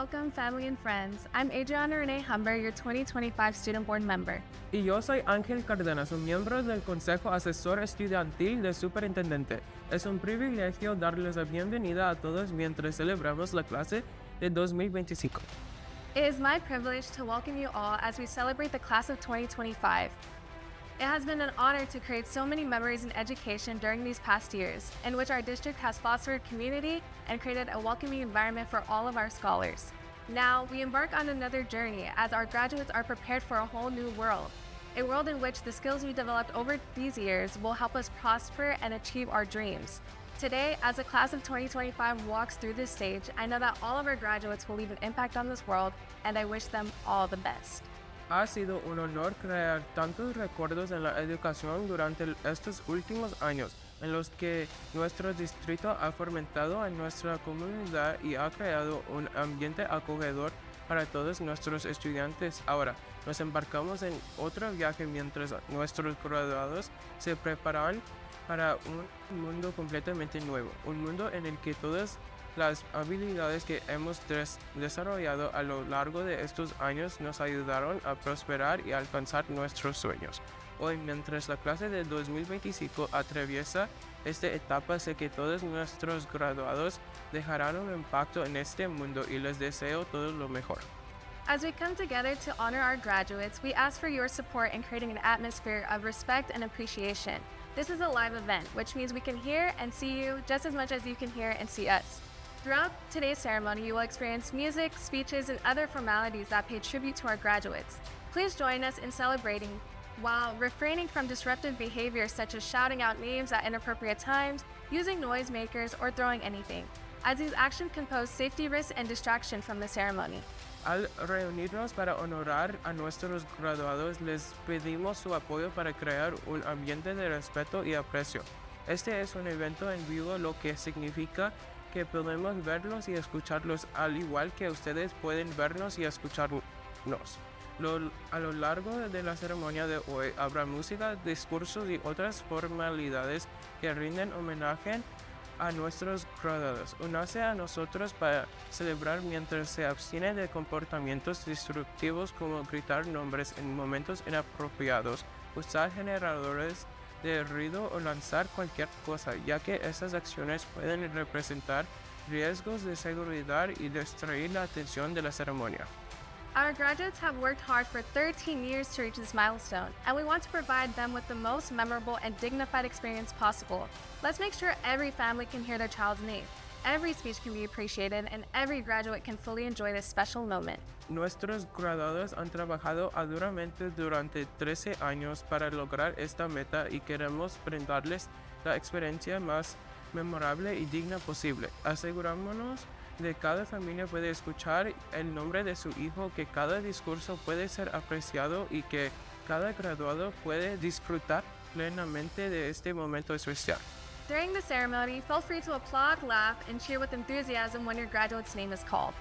welcome, family and friends. I'm Adriana Renee Humber, your 2025 Student Board member. Y yo soy Ángel Cárdenas, un miembro del Consejo Asesor Estudiantil del Superintendente. Es un privilegio darles la bienvenida a todos mientras celebramos la clase de 2025. It is my privilege to welcome you all as we celebrate the class of 2025. It has been an honor to create so many memories in education during these past years, in which our district has fostered community and created a welcoming environment for all of our scholars. Now, we embark on another journey as our graduates are prepared for a whole new world, a world in which the skills we developed over these years will help us prosper and achieve our dreams. Today, as the class of 2025 walks through this stage, I know that all of our graduates will leave an impact on this world, and I wish them all the best. Ha sido un honor crear tantos recuerdos en la educación durante estos últimos años, en los que nuestro distrito ha fomentado a nuestra comunidad y ha creado un ambiente acogedor para todos nuestros estudiantes. Ahora, nos embarcamos en otro viaje mientras nuestros graduados se preparan para un mundo completamente nuevo, un mundo en el que todas las habilidades que hemos desarrollado a lo largo de estos años nos ayudaron a prosperar y alcanzar nuestros sueños. Hoy, mientras la clase de 2025 atraviesa esta etapa, sé que todos nuestros graduados dejarán un impacto en este mundo y les deseo todo lo mejor. As we come together to honor our graduates, we ask for your support in creating an atmosphere of respect and appreciation. This is a live event, which means we can hear and see you just as much as you can hear and see us. Throughout today's ceremony, you will experience music, speeches, and other formalities that pay tribute to our graduates. Please join us in celebrating while refraining from disruptive behaviors such as shouting out names at inappropriate times, using noisemakers, or throwing anything, as these actions can pose safety risks and distraction from the ceremony. Al reunirnos para honorar a nuestros graduados, les pedimos su apoyo para crear un ambiente de respeto y aprecio. Este es un evento en vivo, lo que significa que podemos verlos y escucharlos al igual que ustedes pueden vernos y escucharnos. A lo largo de la ceremonia de hoy habrá música, discursos y otras formalidades que rinden homenaje a nuestros graduados. Únase a nosotros para celebrar mientras se abstiene de comportamientos destructivos como gritar nombres en momentos inapropiados, usar generadores de ruido o lanzar cualquier cosa, ya que esas acciones pueden representar riesgos de seguridad y distraer la atención de la ceremonia. Our graduates have worked hard for 13 years to reach this milestone, and we want to provide them with the most memorable and dignified experience possible. Let's make sure every family can hear their child's name, every speech can be appreciated, and every graduate can fully enjoy this special moment. Nuestros graduados han trabajado duramente durante 13 años para lograr esta meta y queremos brindarles la experiencia más memorable y digna posible. Asegurémonos de que cada familia puede escuchar el nombre de su hijo, que cada discurso puede ser apreciado y que cada graduado puede disfrutar plenamente de este momento especial. During the ceremony, feel free to applaud, laugh, and cheer with enthusiasm when your graduate's name is called.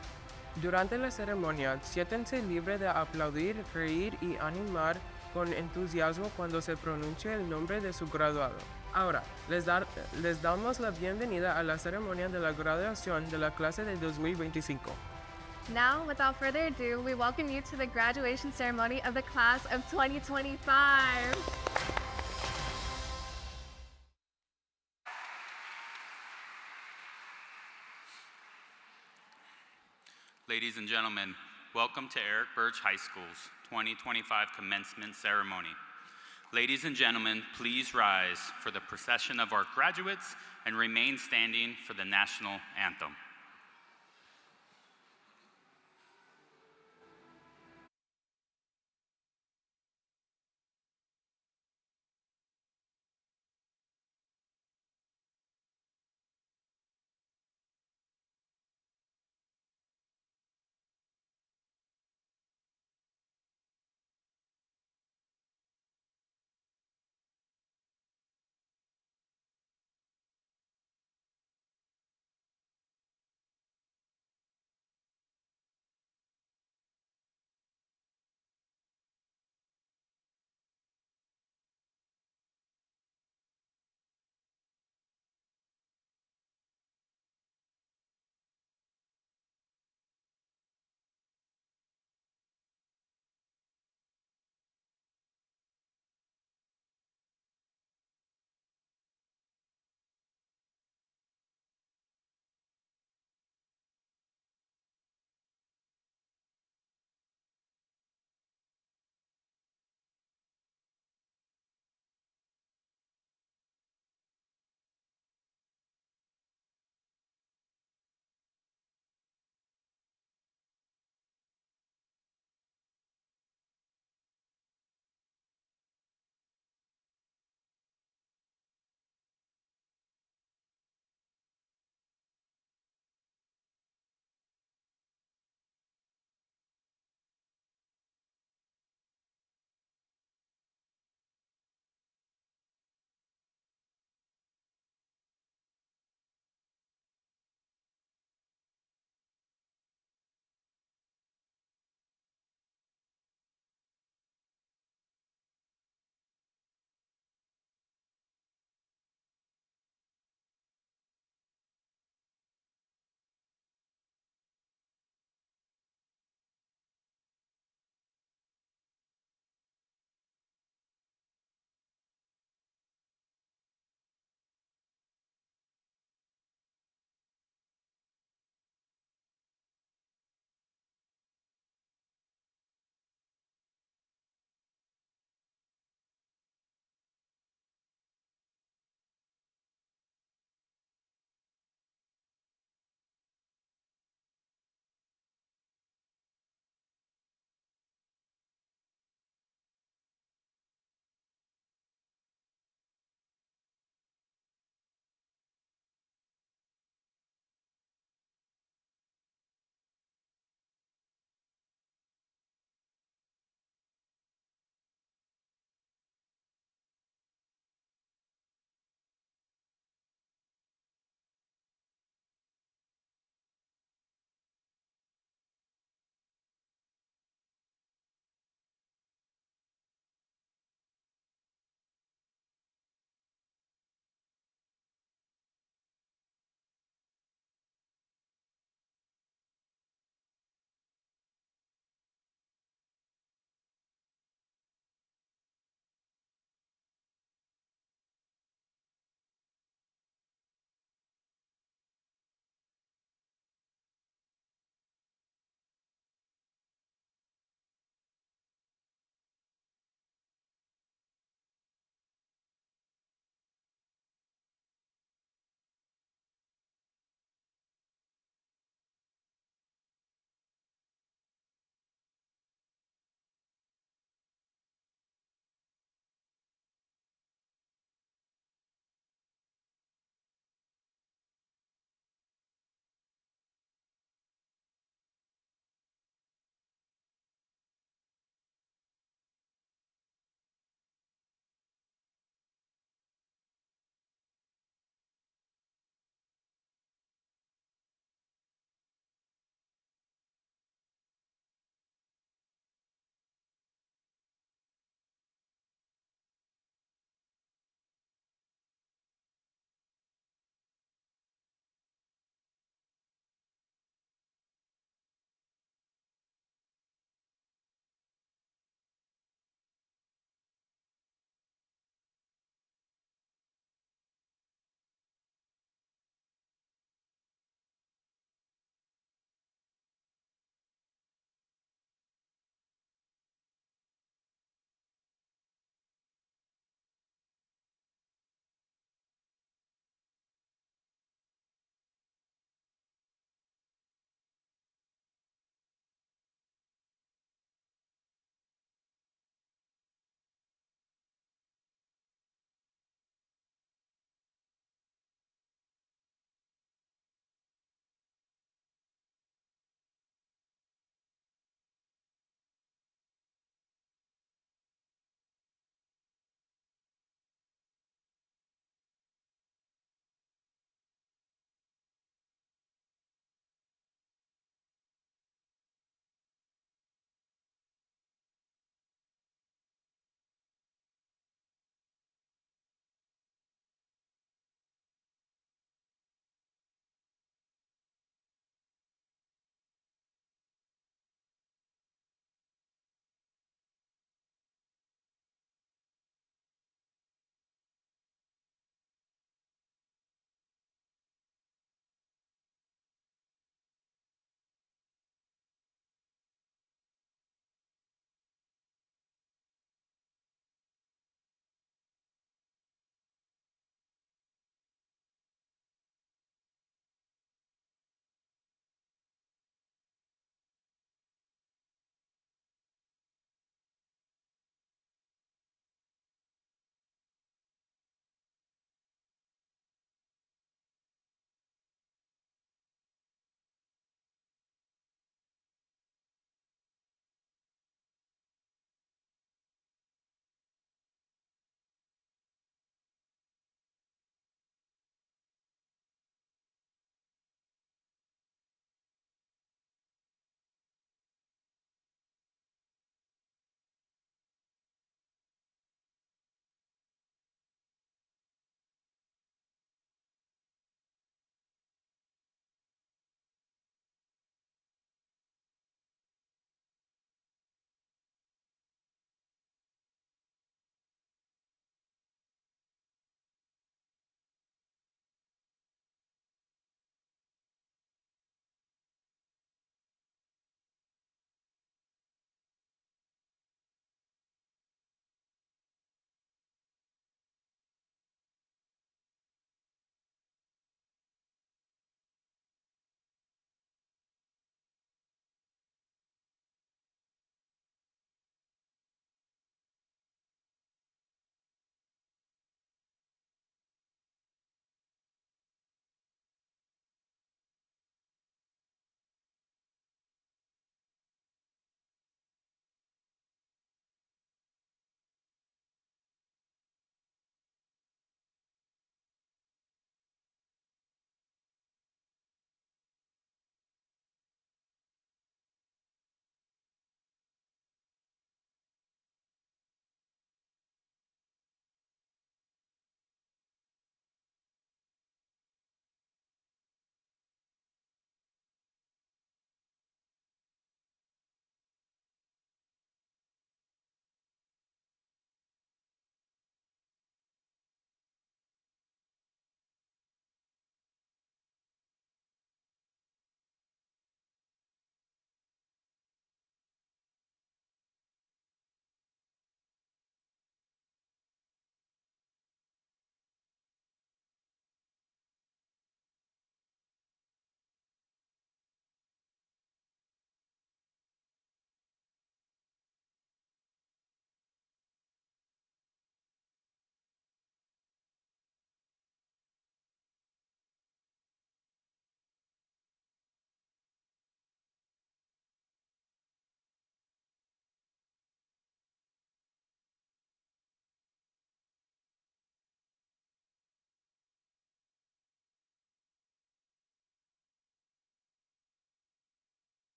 Durante la ceremonia, siéntense libres de aplaudir, reír y animar con entusiasmo cuando se pronuncie el nombre de su graduado. Ahora, les damos la bienvenida a la ceremonia de la graduación de la clase de 2025. Now, without further ado, we welcome you to the graduation ceremony of the class of 2025. Ladies and gentlemen, welcome to Eric Birch High School's 2025 commencement ceremony. Ladies and gentlemen, please rise for the procession of our graduates and remain standing for the national anthem.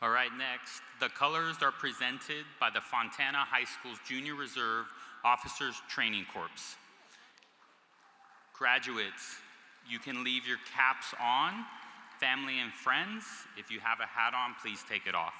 All right, next, the colors are presented by the Fontana High School's Junior Reserve Officers Training Corps. Graduates, you can leave your caps on. Family and friends, if you have a hat on, please take it off.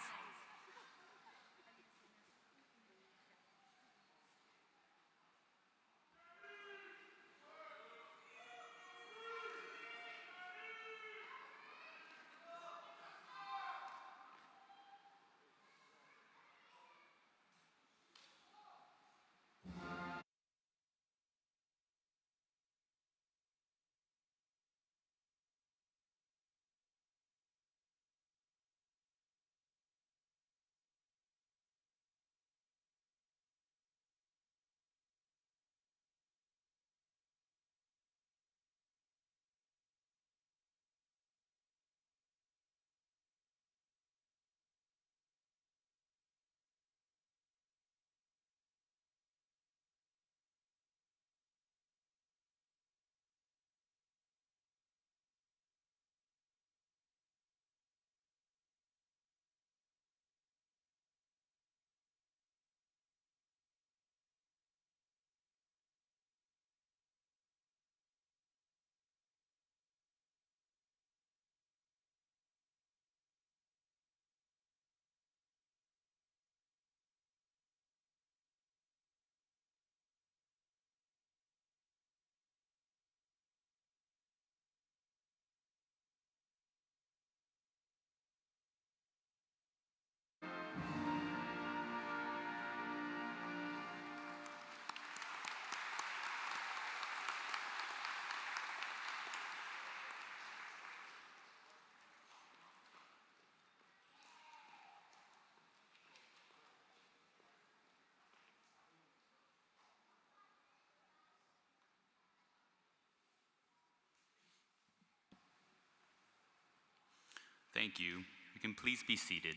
Thank you. You can please be seated.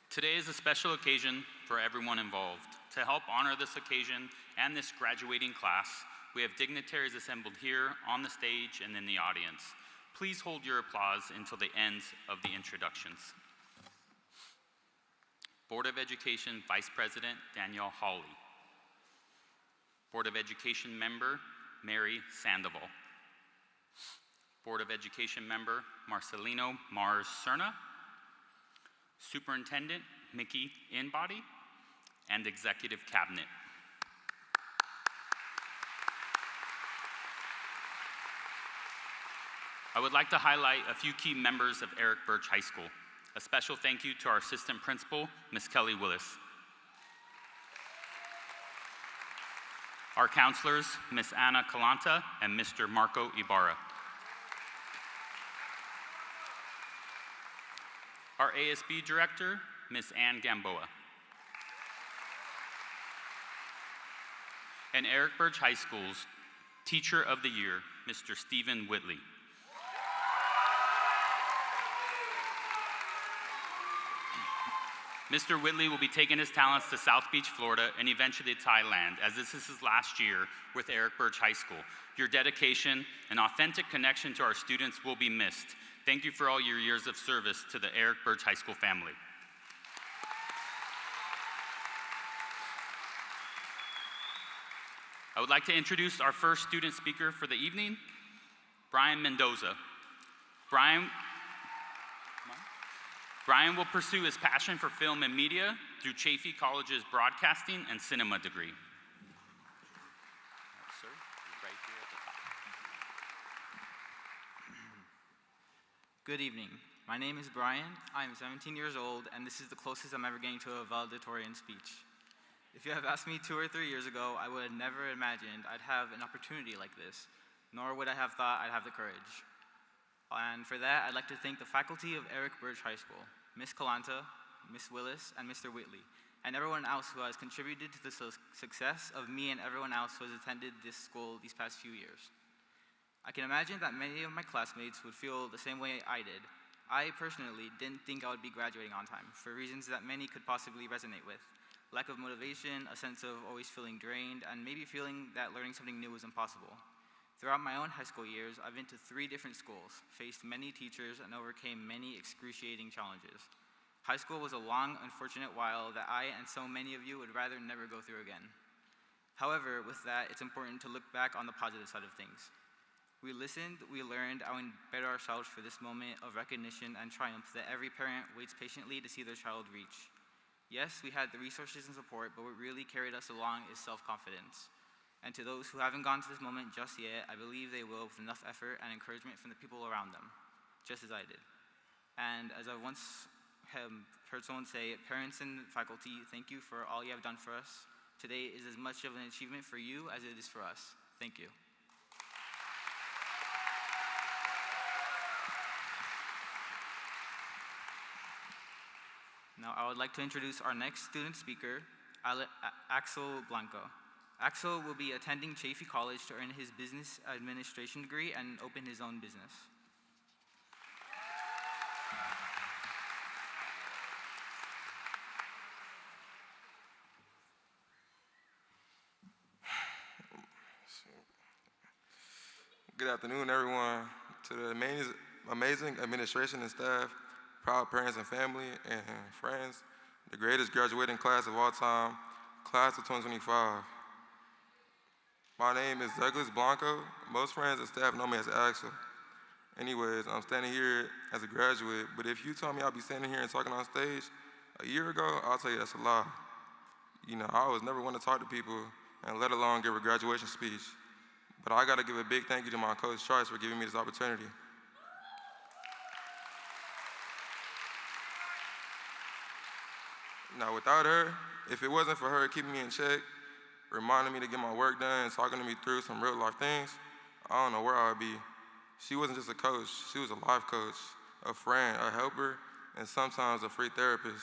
Today is a special occasion for everyone involved. To help honor this occasion and this graduating class, we have dignitaries assembled here on the stage and in the audience. Please hold your applause until the end of the introductions. Board of Education Vice President Danielle Hawley. Board of Education Member Mary Sandoval. Board of Education Member Marcelino Mars Cerna. Superintendent Mickey Inbody, and Executive Cabinet. I would like to highlight a few key members of Eric Birch High School. A special thank you to our Assistant Principal, Ms. Kelly Willis. Our counselors, Ms. Anna Calanta and Mr. Marco Ibarra. Our ASB Director, Ms. Ann Gamboa. And Eric Birch High School's Teacher of the Year, Mr. Stephen Whitley. Mr. Whitley will be taking his talents to South Beach, Florida, and eventually Thailand, as this is his last year with Eric Birch High School. Your dedication and authentic connection to our students will be missed. Thank you for all your years of service to the Eric Birch High School family. I would like to introduce our first student speaker for the evening, Brian Mendoza. Brian will pursue his passion for film and media through Chaffey College's broadcasting and cinema degree. Sir, right here at the top. Good evening. My name is Brian. I am 17 years old, and this is the closest I'm ever getting to a valedictorian speech. If you have asked me 2 or 3 years ago, I would have never imagined I'd have an opportunity like this, nor would I have thought I'd have the courage. And for that, I'd like to thank the faculty of Eric Birch High School, Ms. Calanta, Ms. Willis, and Mr. Whitley, and everyone else who has contributed to the success of me and everyone else who has attended this school these past few years. I can imagine that many of my classmates would feel the same way I did. I personally didn't think I would be graduating on time, for reasons that many could possibly resonate with. Lack of motivation, a sense of always feeling drained, and maybe feeling that learning something new was impossible. Throughout my own high school years, I've been to 3 different schools, faced many teachers, and overcame many excruciating challenges. High school was a long, unfortunate while that I and so many of you would rather never go through again. However, with that, it's important to look back on the positive side of things. We listened, we learned, and we better ourselves for this moment of recognition and triumph that every parent waits patiently to see their child reach. Yes, we had the resources and support, but what really carried us along is self-confidence. And to those who haven't gone to this moment just yet, I believe they will with enough effort and encouragement from the people around them, just as I did. And as I once heard someone say, parents and faculty, thank you for all you have done for us. Today is as much of an achievement for you as it is for us. Thank you. Now, I would like to introduce our next student speaker, Axel Blanco. Axel will be attending Chaffey College to earn his business administration degree and open his own business. Good afternoon, everyone. To the amazing administration and staff, proud parents and family and friends, the greatest graduating class of all time, class of 2025. My name is Douglas Blanco. Most friends and staff know me as Axel. Anyways, I'm standing here as a graduate, but if you told me I'd be standing here and talking on stage a year ago, I'll tell you that's a lie. You know, I was never one to talk to people, and let alone give a graduation speech. But I gotta give a big thank you to my coach, Charles, for giving me this opportunity. Now, without her, if it wasn't for her keeping me in check, reminding me to get my work done, and talking to me through some real life things, I don't know where I would be. She wasn't just a coach, she was a life coach, a friend, a helper, and sometimes a free therapist.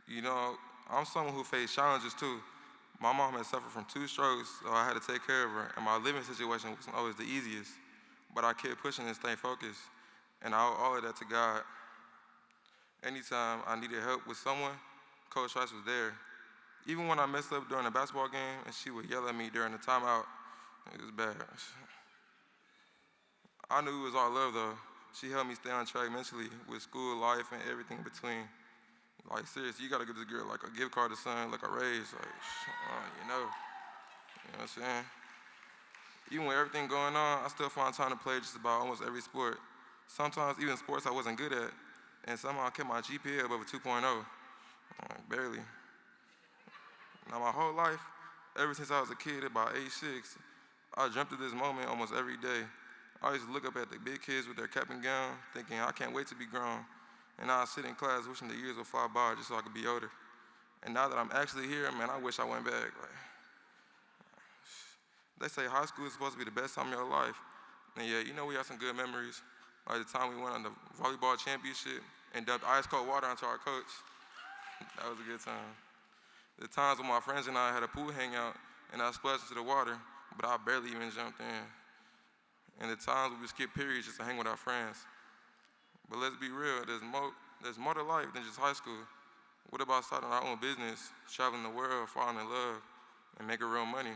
You know, I'm someone who faced challenges too. My mom had suffered from 2 strokes, so I had to take care of her, and my living situation wasn't always the easiest, but I kept pushing and staying focused, and I owe all of that to God. Anytime I needed help with someone, Coach Rice was there. Even when I messed up during a basketball game and she would yell at me during the timeout, it was bad. I knew it was all love though. She helped me stay on track mentally with school, life, and everything in between. Like seriously, you gotta give this girl like a gift card to son, like a raise, like, you know what I'm saying? Even with everything going on, I still find time to play just about almost every sport. Sometimes even sports I wasn't good at, and somehow I kept my GPA above a 2.0, like barely. Now my whole life, ever since I was a kid, about age 6, I dreamt of this moment almost every day. I used to look up at the big kids with their cap and gown, thinking I can't wait to be grown. And I would sit in class wishing the years would fly by just so I could be older. And now that I'm actually here, man, I wish I went back. Like, they say high school is supposed to be the best time of your life. And yeah, you know we have some good memories. Like the time we went on the volleyball championship and dumped ice cold water onto our coach. That was a good time. The times when my friends and I had a pool hangout and I splashed into the water, but I barely even jumped in. And the times we would skip periods just to hang with our friends. But let's be real, there's more to life than just high school. What about starting our own business, traveling the world, falling in love, and making real money?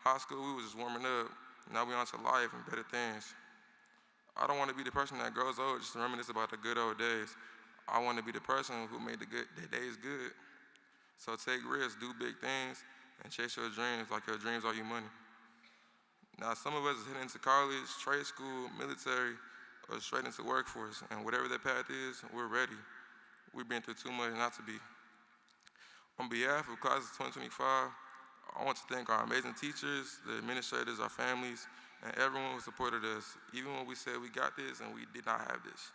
High school, we was just warming up. Now we on to life and better things. I don't want to be the person that grows old just to reminisce about the good old days. I want to be the person who made the days good. So take risks, do big things, and chase your dreams like your dreams are your money. Now, some of us is heading into college, trade school, military, or straight into workforce, and whatever that path is, we're ready. We've been through too much not to be. On behalf of Class of 2025, I want to thank our amazing teachers, the administrators, our families, and everyone who supported us, even when we said we got this and we did not have this.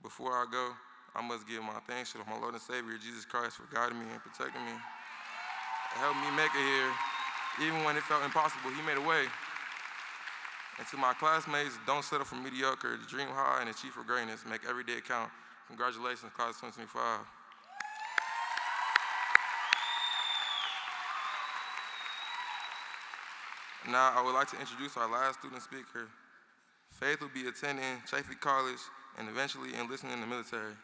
Before I go, I must give my thanks to my Lord and Savior, Jesus Christ, for guiding me and protecting me, and helping me make it here. Even when it felt impossible, He made a way. And to my classmates, don't settle for mediocre. Dream high and achieve for greatness. Make every day count. Congratulations, Class of 2025. Now, I would like to introduce our last student speaker. Faith will be attending Chaffey College and eventually enlisting in the military.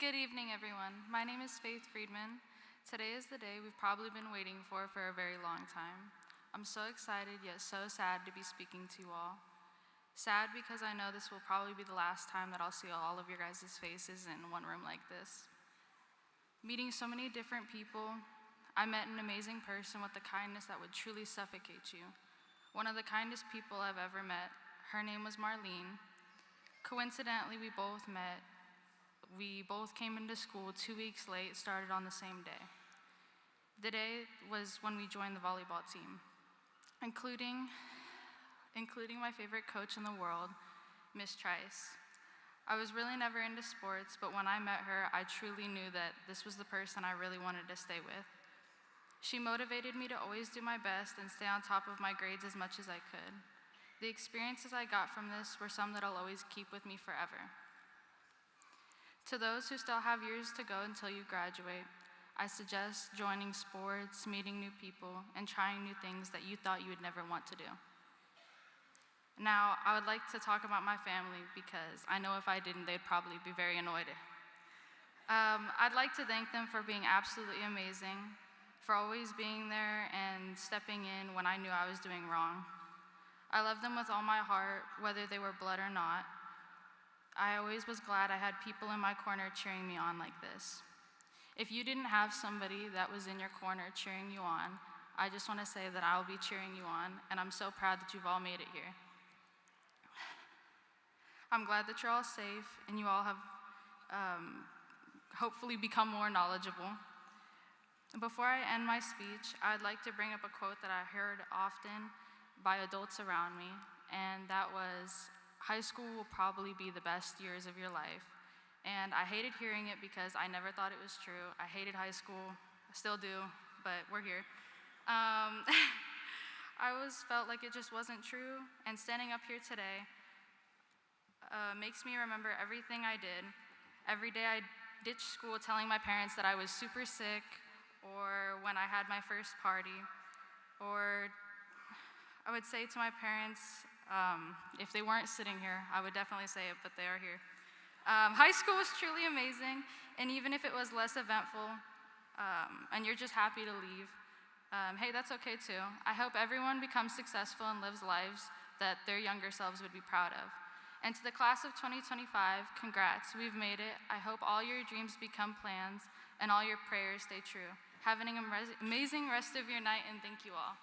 Good evening, everyone. My name is Faith Friedman. Today is the day we've probably been waiting for a very long time. I'm so excited, yet so sad to be speaking to you all. Sad because I know this will probably be the last time that I'll see all of your guys' faces in one room like this. Meeting so many different people, I met an amazing person with a kindness that would truly suffocate you. One of the kindest people I've ever met. Her name was Marlene. Coincidentally, we both came into school 2 weeks late, started on the same day. The day was when we joined the volleyball team, including my favorite coach in the world, Miss Trice. I was really never into sports, but when I met her, I truly knew that this was the person I really wanted to stay with. She motivated me to always do my best and stay on top of my grades as much as I could. The experiences I got from this were some that I'll always keep with me forever. To those who still have years to go until you graduate, I suggest joining sports, meeting new people, and trying new things that you thought you would never want to do. Now, I would like to talk about my family because I know if I didn't, they'd probably be very annoyed. I'd like to thank them for being absolutely amazing, for always being there and stepping in when I knew I was doing wrong. I love them with all my heart, whether they were blood or not. I always was glad I had people in my corner cheering me on like this. If you didn't have somebody that was in your corner cheering you on, I just want to say that I'll be cheering you on, and I'm so proud that you've all made it here. I'm glad that you're all safe and you all have hopefully become more knowledgeable. Before I end my speech, I'd like to bring up a quote that I heard often by adults around me, and that was, "High school will probably be the best years of your life." And I hated hearing it because I never thought it was true. I hated high school, I still do, but we're here. I always felt like it just wasn't true, and standing up here today makes me remember everything I did. Every day I ditched school telling my parents that I was super sick, or when I had my first party, or I would say to my parents, if they weren't sitting here, I would definitely say it, but they are here. High school was truly amazing, and even if it was less eventful, and you're just happy to leave, hey, that's okay too. I hope everyone becomes successful and lives lives that their younger selves would be proud of. And to the class of 2025, congrats, we've made it. I hope all your dreams become plans and all your prayers stay true. Have an amazing rest of your night, and thank you all.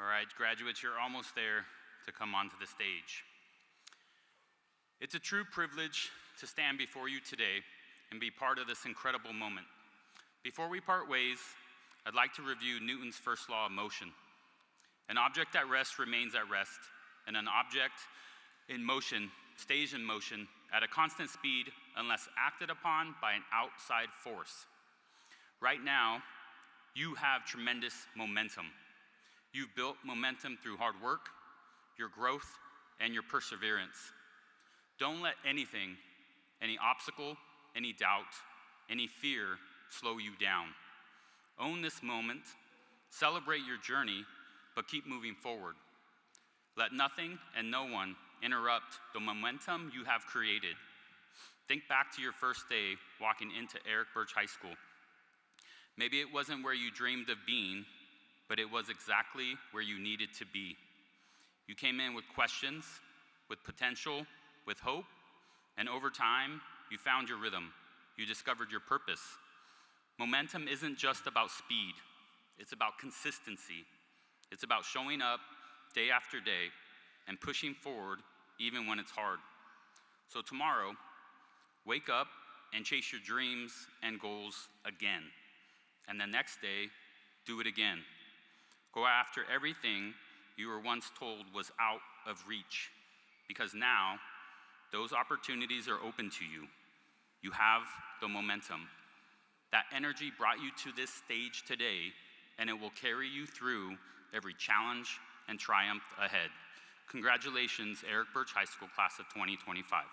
All right, graduates, you're almost there to come onto the stage. It's a true privilege to stand before you today and be part of this incredible moment. Before we part ways, I'd like to review Newton's first law of motion. An object at rest remains at rest, and an object in motion stays in motion at a constant speed unless acted upon by an outside force. Right now, you have tremendous momentum. You've built momentum through hard work, your growth, and your perseverance. Don't let anything, any obstacle, any doubt, any fear slow you down. Own this moment, celebrate your journey, but keep moving forward. Let nothing and no one interrupt the momentum you have created. Think back to your first day walking into Eric Birch High School. Maybe it wasn't where you dreamed of being, but it was exactly where you needed to be. You came in with questions, with potential, with hope, and over time, you found your rhythm. You discovered your purpose. Momentum isn't just about speed. It's about consistency. It's about showing up day after day and pushing forward even when it's hard. So tomorrow, wake up and chase your dreams and goals again. And the next day, do it again. Go after everything you were once told was out of reach, because now those opportunities are open to you. You have the momentum. That energy brought you to this stage today, and it will carry you through every challenge and triumph ahead. Congratulations, Eric Birch High School class of 2025.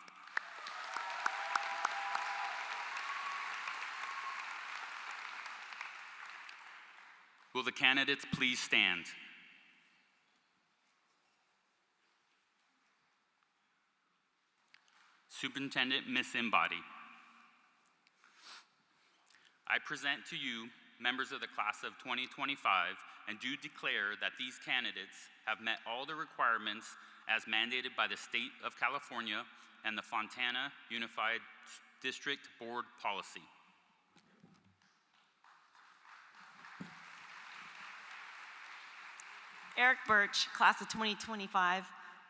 Will the candidates please stand? Superintendent Ms. Embody. I present to you, members of the class of 2025, and do declare that these candidates have met all the requirements as mandated by the State of California and the Fontana Unified District Board policy. Eric Birch, class of 2025,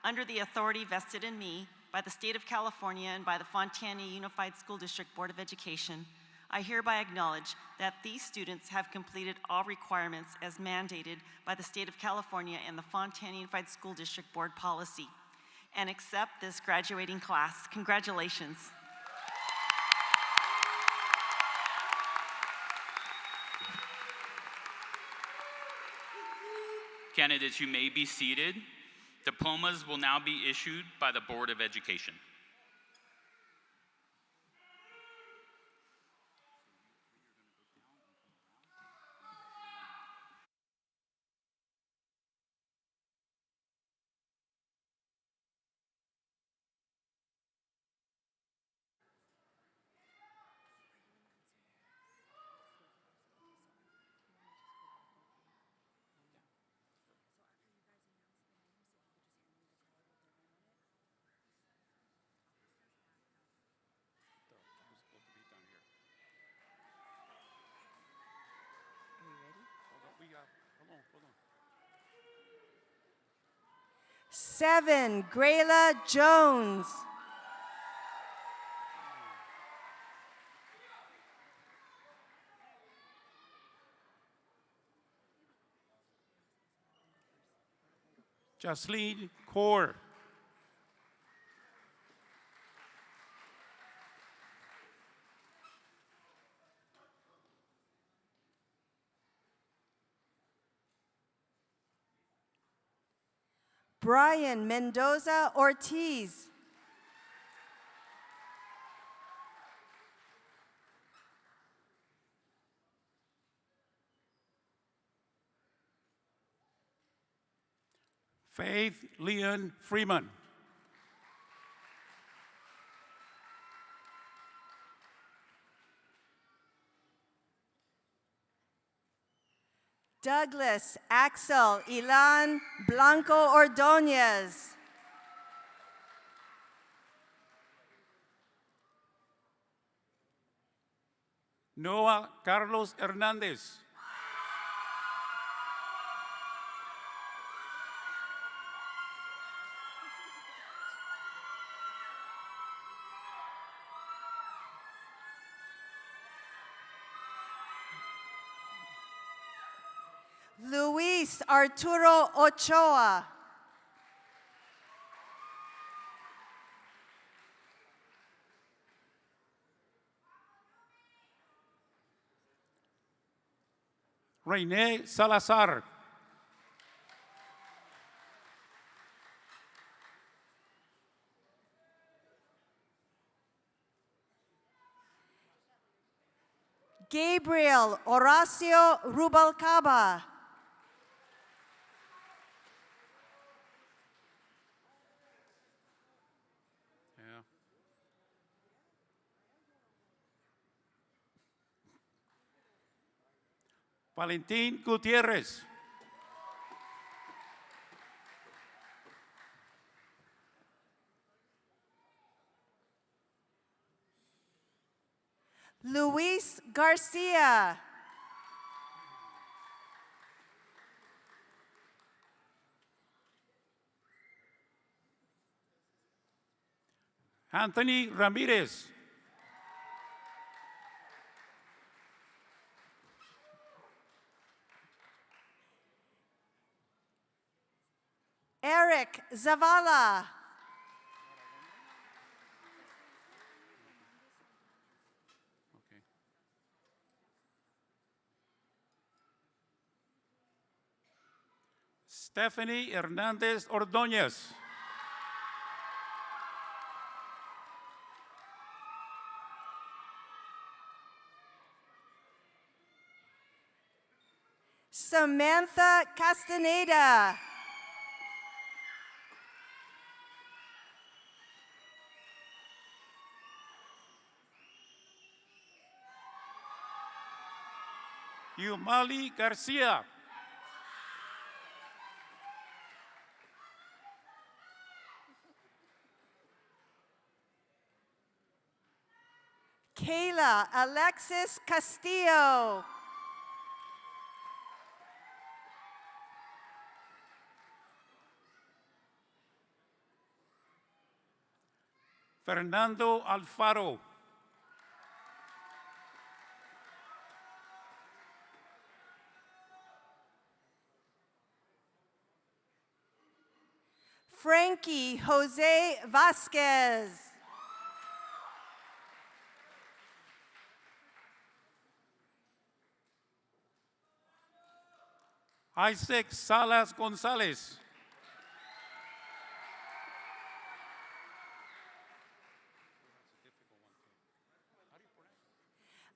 under the authority vested in me by the State of California and by the Fontana Unified School District Board of Education, I hereby acknowledge that these students have completed all requirements as mandated by the State of California and the Fontana Unified School District Board policy, and accept this graduating class. Congratulations. Candidates, you may be seated. Diplomas will now be issued by the Board of Education. Seven, Grayla Jones. Jasleen Kaur. Brian Mendoza Ortiz. Faith Leon Freeman. Douglas Axel Ilan Blanco Ordonez. Noah Carlos Hernandez. Luis Arturo Ochoa. René Salazar. Gabriel Horacio Rubalcaba. Valentín Gutiérrez. Luis Garcia. Anthony Ramírez. Eric Zavala. Okay. Stephanie Hernandez Ordóñez. Samantha Castaneda. Yumali Garcia. Kayla Alexis Castillo. Fernando Alfaro. Frankie Jose Vasquez. Isaac Salas Gonzalez.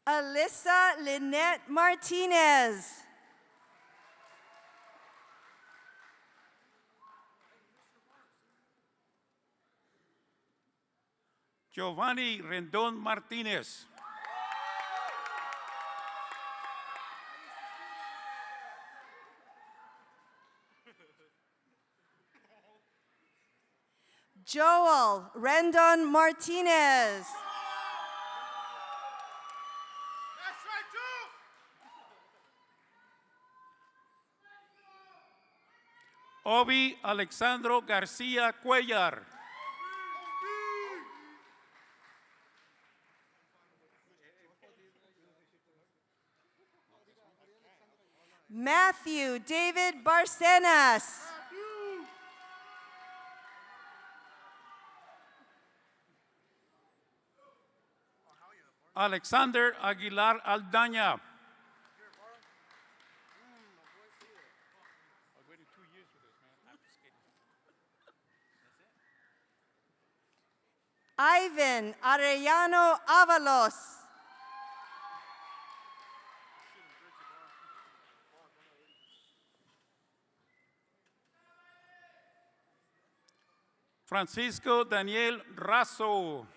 Alyssa Lynette Martinez. Giovanni Rendon Martinez. Joel Rendon Martinez. Obi Alexandro García Cuellar. Matthew David Barcenas. Alexander Aguilar Aldaña. Ivan Arellano Avalos. Francisco Daniel Razo.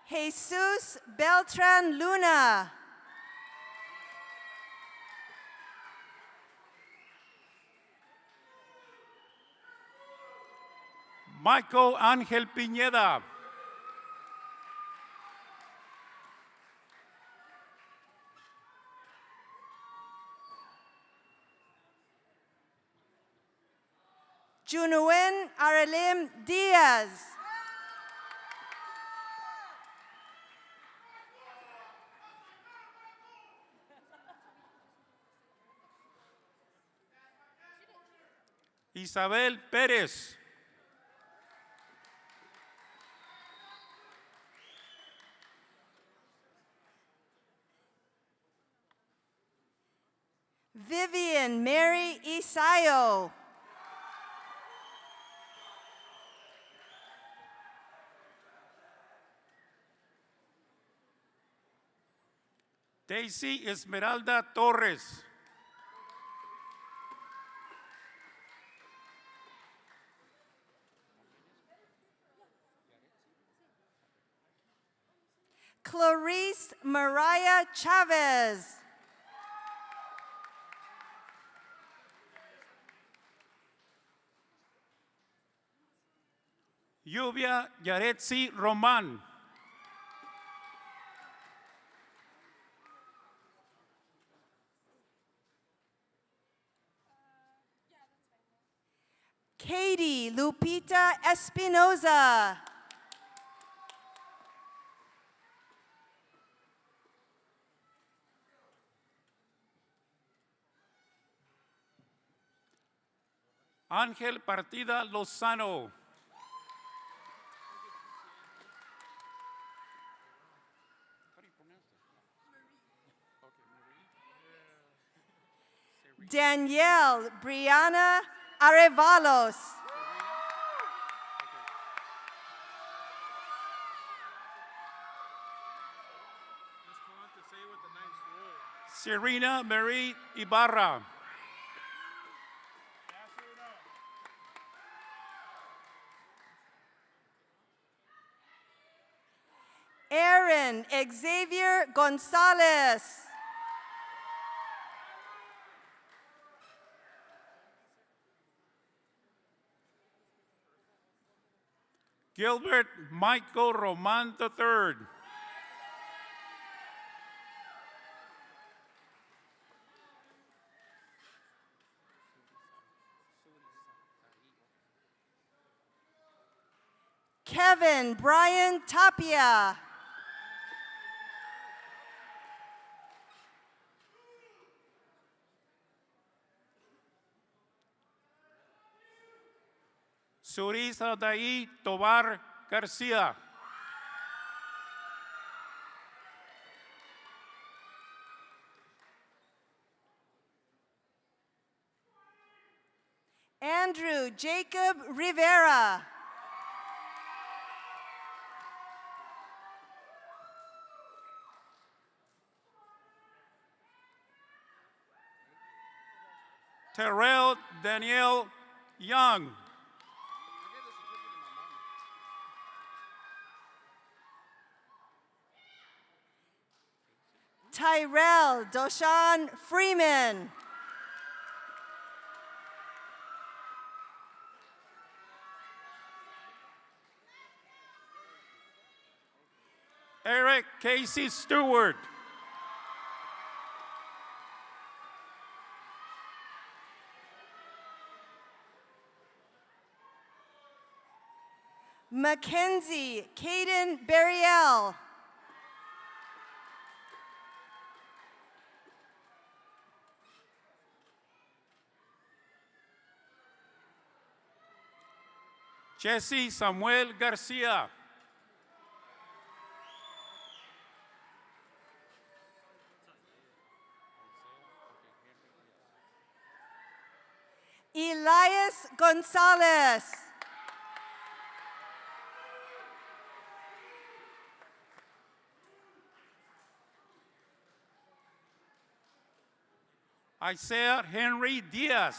Jesus Beltran Luna. Michael Ángel Piñeda. Junuen Arelim Diaz. Isabel Pérez. Vivian Mary Isayo. Daisy Esmeralda Torres. Clarice Mariah Chavez. Lluvia Yaretsi Román. Katie Lupita Espinoza. Ángel Partida Lozano. Danielle Brianna Arevalos. Serena Marie Ibarra. Aaron Xavier Gonzalez. Gilbert Michael Roman III. Kevin Brian Tapia. Surisa Daí Tobar Garcia. Andrew Jacob Rivera. Terrell Danielle Young. Tyrell Doshan Freeman. Eric Casey Stewart. Mackenzie Caden Berriel. Jesse Samuel Garcia. Elias Gonzalez. Isaiah Henry Diaz.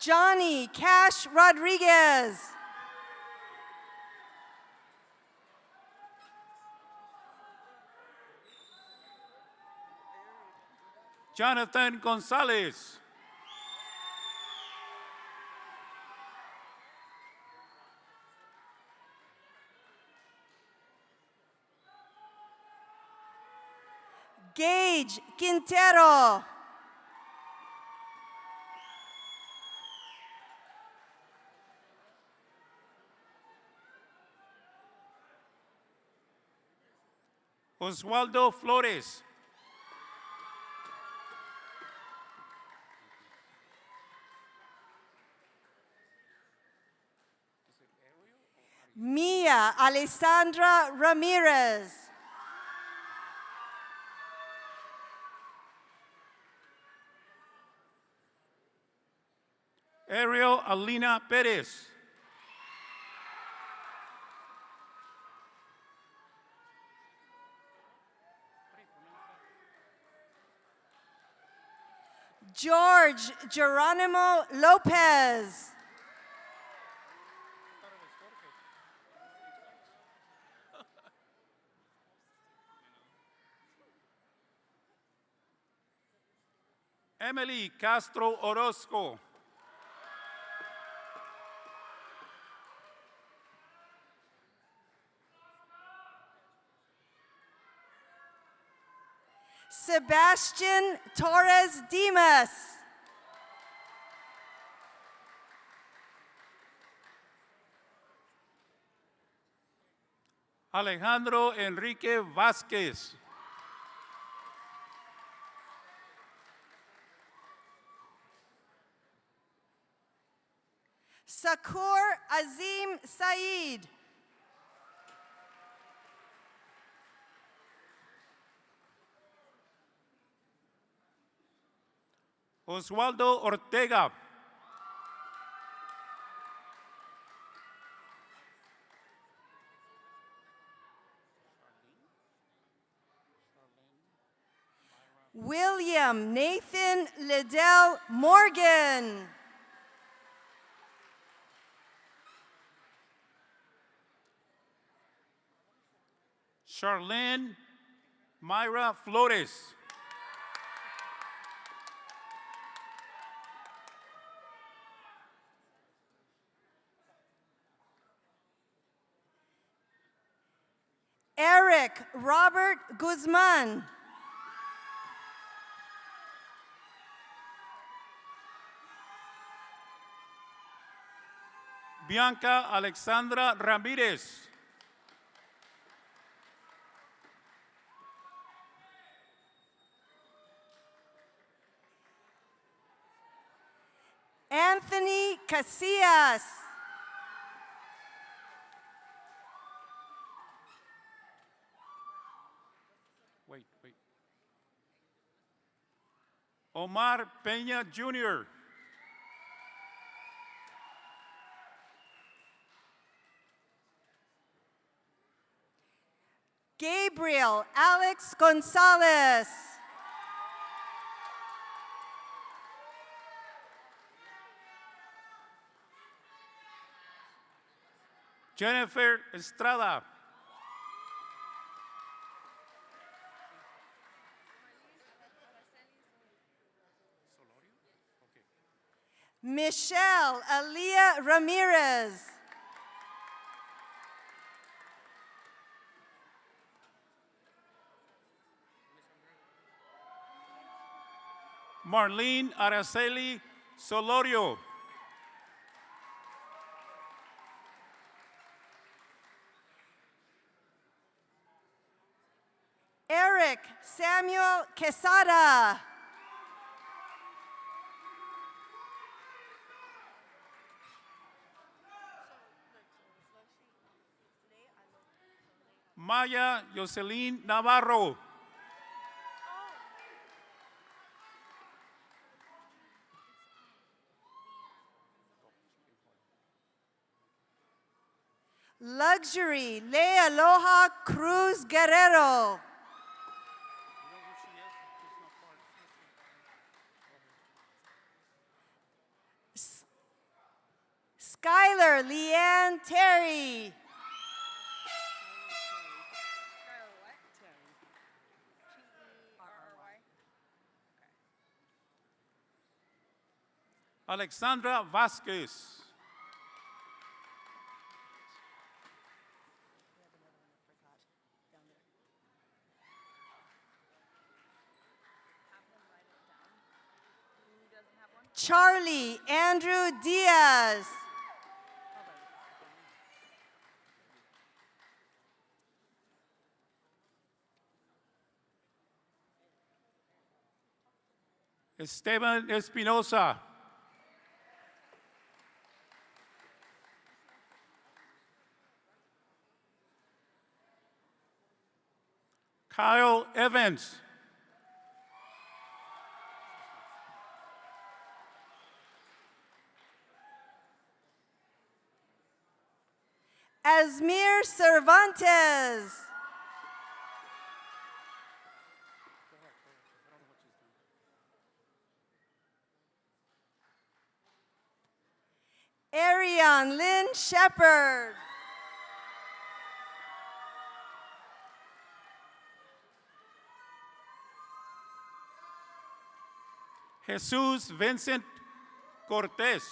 Johnny Cash Rodriguez. Jonathan Gonzalez. Gage Quintero. Oswaldo Flores. Mia Alessandra Ramirez. Ariel Alina Perez. George Geronimo Lopez. Emily Castro Orozco. Sebastian Torres Dimas. Alejandro Enrique Vázquez. Sakur Azim Saeed. Oswaldo Ortega. William Nathan Liddell Morgan. Charlene Myra Flores. Eric Robert Guzman. Bianca Alexandra Ramirez. Anthony Casillas. Wait. Omar Peña Jr. Gabriel Alex Gonzalez. Jennifer Estrada. Michelle Alia Ramirez. Marlene Araceli Solorio. Eric Samuel Quesada. Maya Jocelyn Navarro. Luxury Lea Aloha Cruz Guerrero. Skylar Leanne Terry. Alexandra Vasquez. Charlie Andrew Diaz. Esteban Espinosa. Kyle Evans. Asmir Cervantes. Ariane Lynn Shepard. Jesus Vincent Cortez.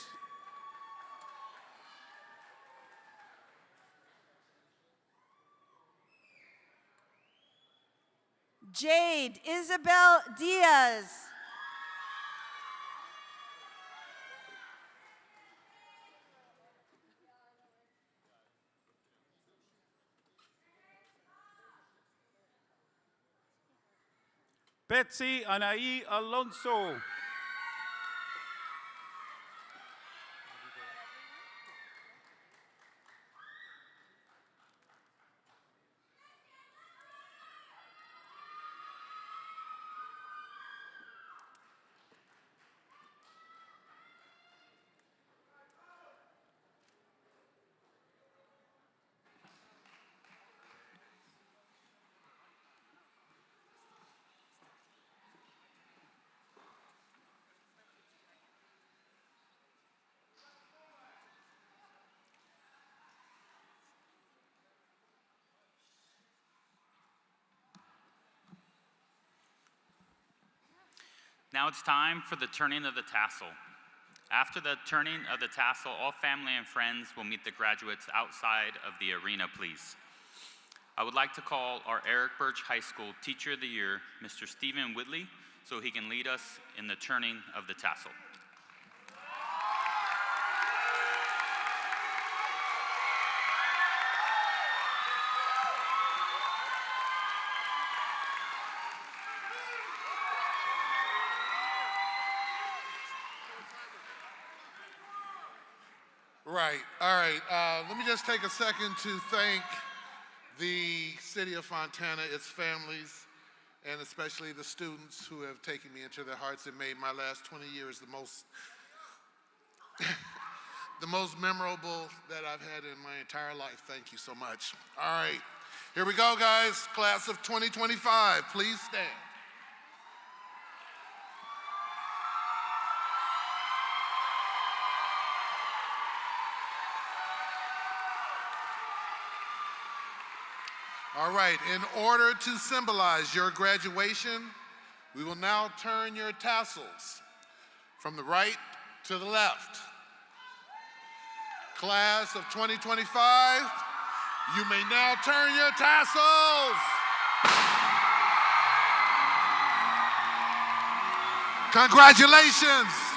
Jade Isabel Diaz. Betsy Anaí Alonso. Now it's time for the turning of the tassel. After the turning of the tassel, all family and friends will meet the graduates outside of the arena, please. I would like to call our Eric Birch High School Teacher of the Year, Mr. Stephen Whitley, so he can lead us in the turning of the tassel. Right, all right. Let me just take a second to thank the city of Fontana, its families, and especially the students who have taken me into their hearts and made my last 20 years the most the most memorable that I've had in my entire life. Thank you so much. All right, here we go, guys. Class of 2025, please stand. All right, in order to symbolize your graduation, we will now turn your tassels from the right to the left. Class of 2025, you may now turn your tassels. Congratulations.